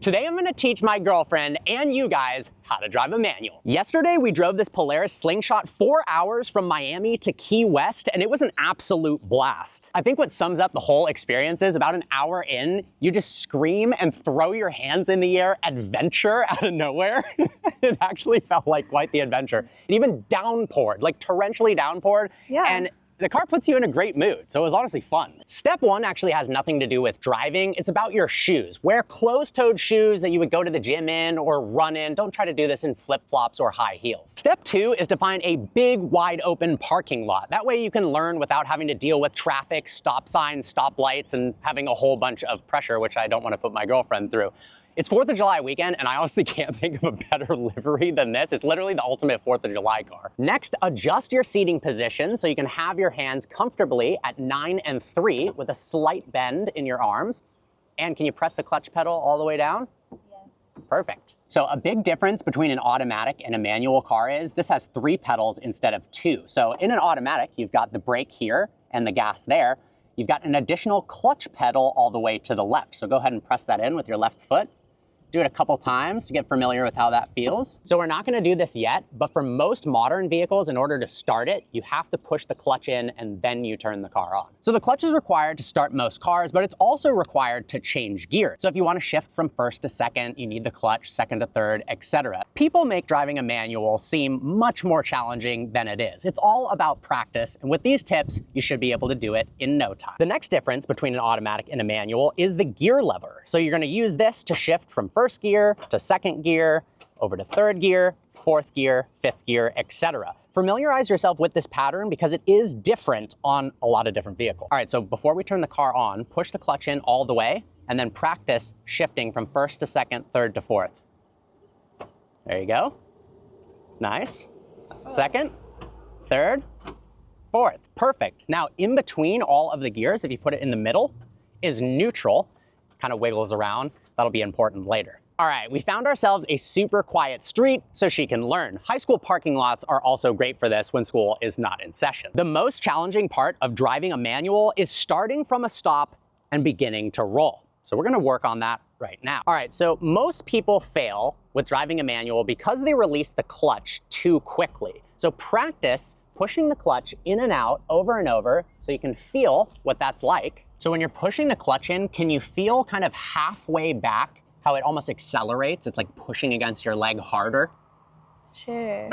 Today I'm gonna teach my girlfriend and you guys how to drive a manual. Yesterday we drove this Polaris Slingshot 4 hours from Miami to Key West, and it was an absolute blast. I think what sums up the whole experience is about an hour in, you just scream and throw your hands in the air, adventure out of nowhere. It actually felt like quite the adventure. It even downpoured, like torrentially downpoured. Yeah. And the car puts you in a great mood, so it was honestly fun. Step one actually has nothing to do with driving. It's about your shoes. Wear closed-toed shoes that you would go to the gym in or run in. Don't try to do this in flip-flops or high heels. Step two is to find a big, wide-open parking lot. That way you can learn without having to deal with traffic, stop signs, stop lights, and having a whole bunch of pressure, which I don't want to put my girlfriend through. It's 4th of July weekend, and I honestly can't think of a better livery than this. It's literally the ultimate 4th of July car. Next, adjust your seating position so you can have your hands comfortably at 9 and 3 with a slight bend in your arms. And can you press the clutch pedal all the way down? Yes. Perfect. So a big difference between an automatic and a manual car is this has 3 pedals instead of 2. So in an automatic, you've got the brake here and the gas there. You've got an additional clutch pedal all the way to the left. So go ahead and press that in with your left foot. Do it a couple times to get familiar with how that feels. So we're not gonna do this yet, but for most modern vehicles, in order to start it, you have to push the clutch in and then you turn the car on. So the clutch is required to start most cars, but it's also required to change gear. So if you wanna shift from first to second, you need the clutch, second to third, etc. People make driving a manual seem much more challenging than it is. It's all about practice, and with these tips, you should be able to do it in no time. The next difference between an automatic and a manual is the gear lever. So you're gonna use this to shift from first gear to second gear, over to third gear, fourth gear, fifth gear, etc. Familiarize yourself with this pattern because it is different on a lot of different vehicles. All right, so before we turn the car on, push the clutch in all the way and then practice shifting from first to second, third to fourth. There you go. Nice. Second, third, fourth. Perfect. Now, in between all of the gears, if you put it in the middle, is neutral. Kind of wiggles around. That'll be important later. All right, we found ourselves a super quiet street so she can learn. High school parking lots are also great for this when school is not in session. The most challenging part of driving a manual is starting from a stop and beginning to roll. So we're gonna work on that right now. All right, so most people fail with driving a manual because they release the clutch too quickly. So practice pushing the clutch in and out over and over so you can feel what that's like. So when you're pushing the clutch in, can you feel kind of halfway back how it almost accelerates? It's like pushing against your leg harder. Sure.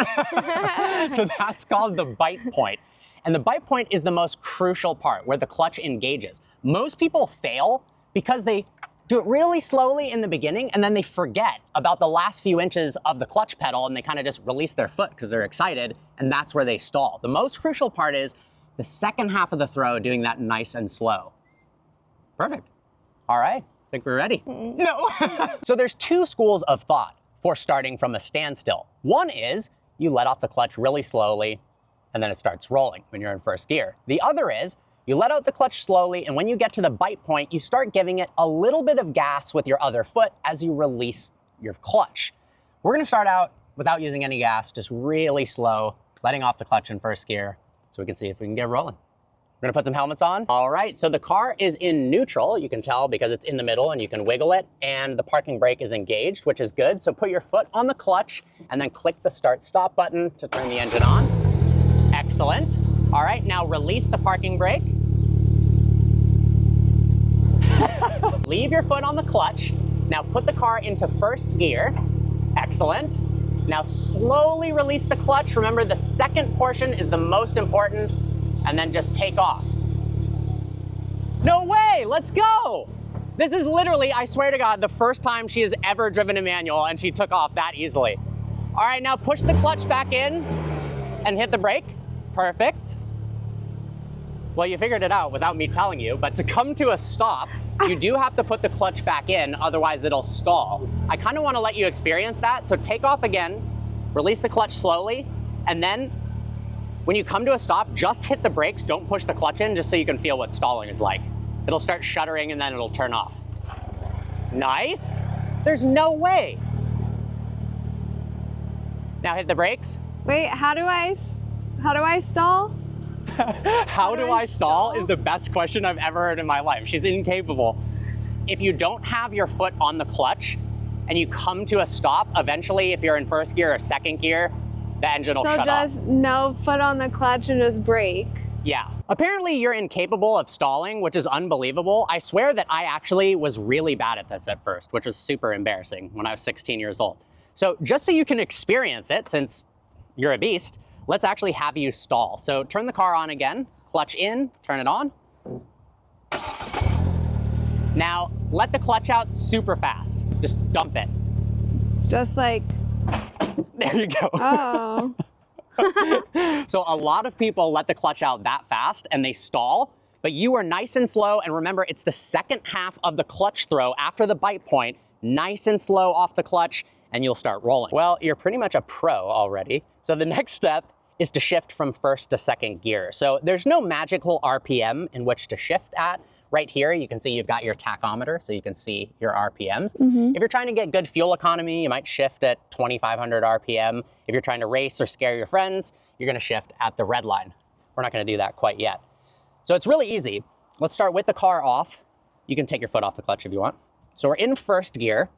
So that's called the bite point. And the bite point is the most crucial part where the clutch engages. Most people fail because they do it really slowly in the beginning and then they forget about the last few inches of the clutch pedal and they kind of just release their foot because they're excited, and that's where they stall. The most crucial part is the second half of the throw, doing that nice and slow. Perfect. All right, I think we're ready. No. So there's 2 schools of thought for starting from a standstill. One is you let off the clutch really slowly and then it starts rolling when you're in first gear. The other is you let out the clutch slowly, and when you get to the bite point, you start giving it a little bit of gas with your other foot as you release your clutch. We're gonna start out without using any gas, just really slow, letting off the clutch in first gear so we can see if we can get rolling. We're gonna put some helmets on. All right, so the car is in neutral. You can tell because it's in the middle and you can wiggle it, and the parking brake is engaged, which is good. So put your foot on the clutch and then click the start-stop button to turn the engine on. Excellent. All right, now release the parking brake. Leave your foot on the clutch. Now put the car into first gear. Excellent. Now slowly release the clutch. Remember, the second portion is the most important, and then just take off. No way, let's go. This is literally, I swear to God, the first time she has ever driven a manual, and she took off that easily. All right, now push the clutch back in and hit the brake. Perfect. Well, you figured it out without me telling you, but to come to a stop, you do have to put the clutch back in, otherwise it'll stall. I kind of want to let you experience that, so take off again, release the clutch slowly, and then when you come to a stop, just hit the brakes, don't push the clutch in, just so you can feel what stalling is like. It'll start shuddering and then it'll turn off. Nice. There's no way. Now hit the brakes. Wait, how do I stall? How do I stall is the best question I've ever heard in my life. She's incapable. If you don't have your foot on the clutch, and you come to a stop, eventually if you're in first gear or second gear, the engine will shut off. So just no foot on the clutch and just brake. Yeah. Apparently you're incapable of stalling, which is unbelievable. I swear that I actually was really bad at this at first, which was super embarrassing when I was 16 years old. So just so you can experience it, since you're a beast, let's actually have you stall. So turn the car on again, clutch in, turn it on. Now let the clutch out super fast. Just dump it. Just like, There you go. oh. So a lot of people let the clutch out that fast and they stall, but you are nice and slow. And remember, it's the second half of the clutch throw after the bite point, nice and slow off the clutch, and you'll start rolling. Well, you're pretty much a pro already. So the next step is to shift from first to second gear. So there's no magical RPM in which to shift at. Right here, you can see you've got your tachometer, so you can see your RPMs. If you're trying to get good fuel economy, you might shift at 2,500 RPM. If you're trying to race or scare your friends, you're gonna shift at the red line. We're not gonna do that quite yet. So it's really easy. Let's start with the car off. You can take your foot off the clutch if you want. So we're in first gear.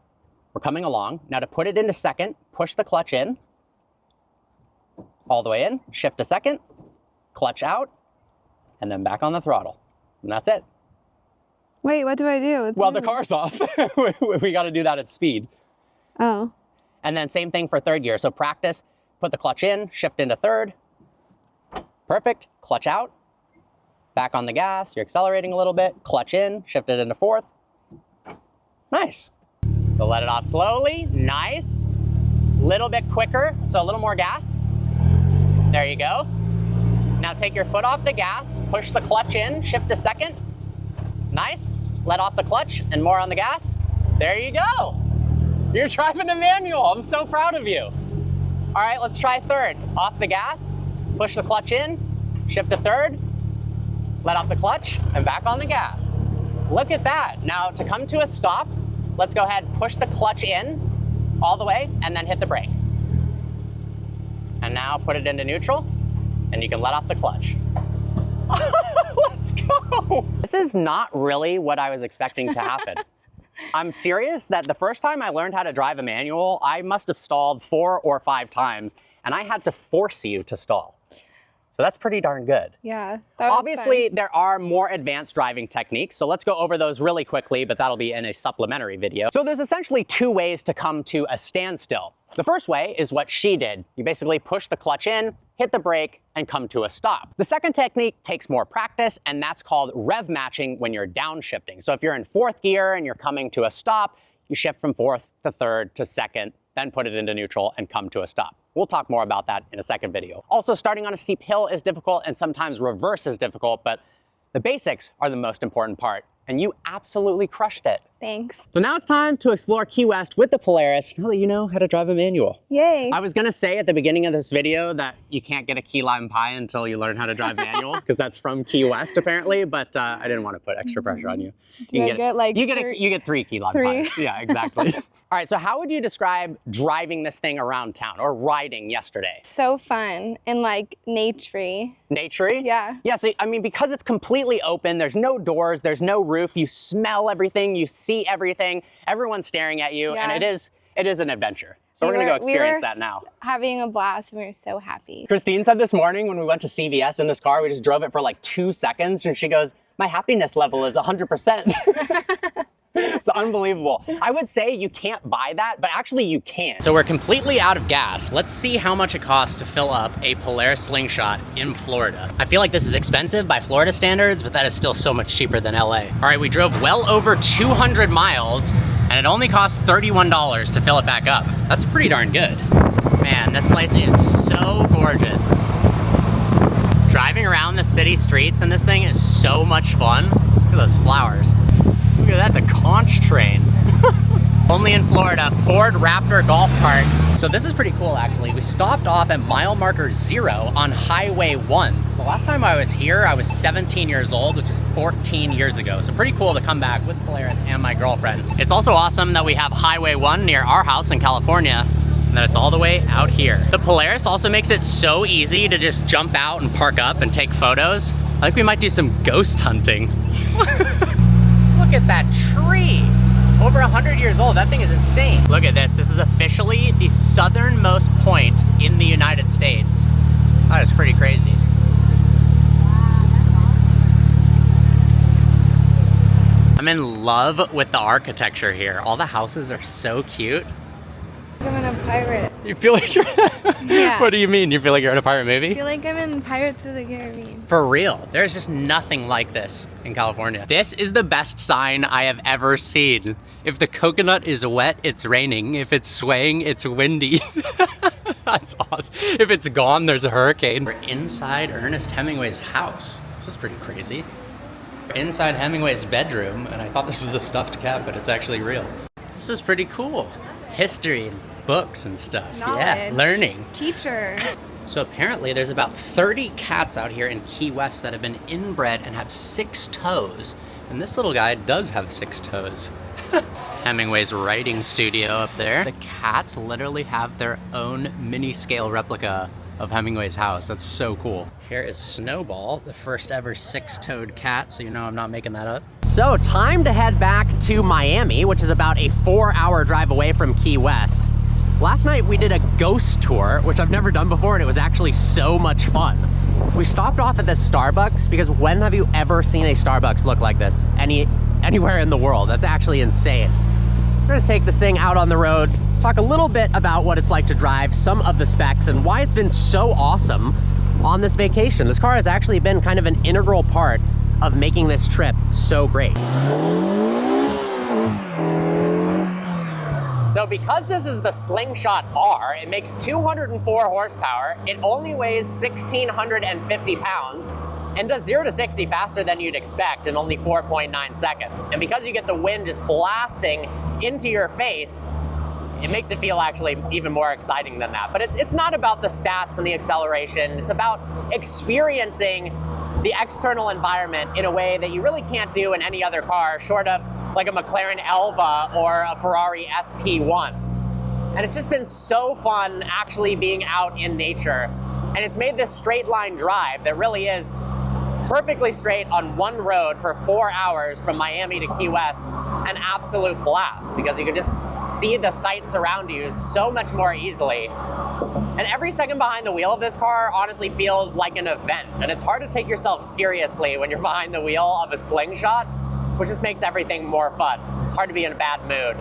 We're coming along. Now to put it into second, push the clutch in, all the way in, shift to second, clutch out, and then back on the throttle. And that's it. Wait, what do I do? Well, the car's off. We got to do that at speed. Oh. And then same thing for third gear. So practice, put the clutch in, shift into third. Perfect. Clutch out. Back on the gas. You're accelerating a little bit. Clutch in, shift it into fourth. Nice. So let it off slowly. Nice. Little bit quicker, so a little more gas. There you go. Now take your foot off the gas, push the clutch in, shift to second. Nice. Let off the clutch and more on the gas. There you go. You're driving a manual. I'm so proud of you. All right, let's try third. Off the gas, push the clutch in, shift to third, let off the clutch, and back on the gas. Look at that. Now to come to a stop, let's go ahead, push the clutch in all the way, and then hit the brake. And now put it into neutral, and you can let off the clutch. Let's go. This is not really what I was expecting to happen. I'm serious that the first time I learned how to drive a manual, I must have stalled 4 or 5 times, and I had to force you to stall. So that's pretty darn good. Yeah. That was Obviously, fun. there are more advanced driving techniques, so let's go over those really quickly, but that'll be in a supplementary video. So there's essentially 2 ways to come to a standstill. The first way is what she did. You basically push the clutch in, hit the brake, and come to a stop. The second technique takes more practice, and that's called rev matching when you're downshifting. So if you're in 4th gear and you're coming to a stop, you shift from 4th to 3rd to 2nd, then put it into neutral and come to a stop. We'll talk more about that in a second video. Also, starting on a steep hill is difficult, and sometimes reverse is difficult, but the basics are the most important part, and you absolutely crushed it. Thanks. So now it's time to explore Key West with the Polaris, now that you know how to drive a manual. Yay. I was gonna say at the beginning of this video that you can't get a key lime pie until you learn how to drive manual, because that's from Key West apparently, but I didn't want to put extra pressure on you. Do I get like you get 3 key lime 3? pies. Yeah, exactly. All right, so how would you describe driving this thing around town or riding yesterday? So fun and like nature-y. Nature-y? Yeah. Yeah, so I mean, because it's completely open, there's no doors, there's no roof, you smell everything, you see everything, everyone's staring at you, Yeah. and it is an adventure. So we're gonna go experience that now. Having a blast and we were so happy. Christine said this morning when we went to CVS in this car, we just drove it for like 2 seconds, and she goes, my happiness level is 100%. It's unbelievable. I would say you can't buy that, but actually you can. So we're completely out of gas. Let's see how much it costs to fill up a Polaris Slingshot in Florida. I feel like this is expensive by Florida standards, but that is still so much cheaper than LA. All right, we drove well over 200 miles, and it only cost $31 to fill it back up. That's pretty darn good. Man, this place is so gorgeous. Driving around the city streets in this thing is so much fun. Look at those flowers. Look at that, the conch train. Only in Florida, Ford Raptor golf cart. So this is pretty cool actually. We stopped off at mile marker 0 on Highway 1. The last time I was here, I was 17 years old, which is 14 years ago. So pretty cool to come back with Polaris and my girlfriend. It's also awesome that we have Highway 1 near our house in California, and that it's all the way out here. The Polaris also makes it so easy to just jump out and park up and take photos. I think we might do some ghost hunting. Look at that tree. Over 100 years old. That thing is insane. Look at this. This is officially the southernmost point in the United States. That is pretty crazy. I'm in love with the architecture here. All the houses are so cute. I'm in a pirate. You feel like you're... Yeah. What do you mean? You feel like you're in a pirate movie? I feel like I'm in Pirates of the Caribbean. For real. There's just nothing like this in California. This is the best sign I have ever seen. If the coconut is wet, it's raining. If it's swaying, it's windy. That's awesome. If it's gone, there's a hurricane. We're inside Ernest Hemingway's house. This is pretty crazy. We're inside Hemingway's bedroom, and I thought this was a stuffed cat, but it's actually real. This is pretty cool. History and books and stuff. Knowledge. Yeah, learning. Teacher. So apparently there's about 30 cats out here in Key West that have been inbred and have 6 toes. And this little guy does have 6 toes. Hemingway's writing studio up there. The cats literally have their own mini scale replica of Hemingway's house. That's so cool. Here is Snowball, the first ever 6-toed cat, so you know I'm not making that up. So time to head back to Miami, which is about a 4-hour drive away from Key West. Last night we did a ghost tour, which I've never done before, and it was actually so much fun. We stopped off at this Starbucks because when have you ever seen a Starbucks look like this? Anywhere in the world. That's actually insane. We're gonna take this thing out on the road, talk a little bit about what it's like to drive, some of the specs, and why it's been so awesome on this vacation. This car has actually been kind of an integral part of making this trip so great. So because this is the Slingshot R, it makes 204 horsepower, it only weighs 1,650 pounds, and does 0 to 60 faster than you'd expect in only 4.9 seconds. And because you get the wind just blasting into your face, it makes it feel actually even more exciting than that. But it's not about the stats and the acceleration, it's about experiencing the external environment in a way that you really can't do in any other car, short of like a McLaren Elva or a Ferrari SP1. And it's just been so fun actually being out in nature. And it's made this straight line drive that really is perfectly straight on one road for 4 hours from Miami to Key West an absolute blast, because you can just see the sights around you so much more easily. And every second behind the wheel of this car honestly feels like an event, and it's hard to take yourself seriously when you're behind the wheel of a Slingshot, which just makes everything more fun. It's hard to be in a bad mood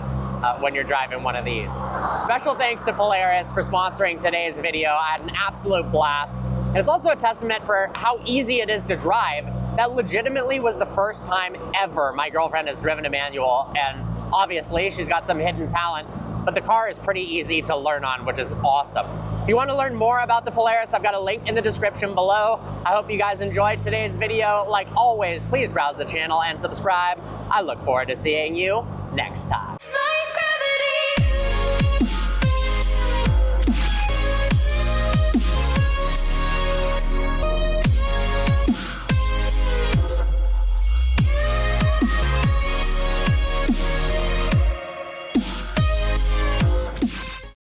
when you're driving one of these. Special thanks to Polaris for sponsoring today's video. I had an absolute blast. And it's also a testament for how easy it is to drive. That legitimately was the first time ever my girlfriend has driven a manual, and obviously she's got some hidden talent, but the car is pretty easy to learn on, which is awesome. If you want to learn more about the Polaris, I've got a link in the description below. I hope you guys enjoyed today's video. Like always, please browse the channel and subscribe. I look forward to seeing you next time.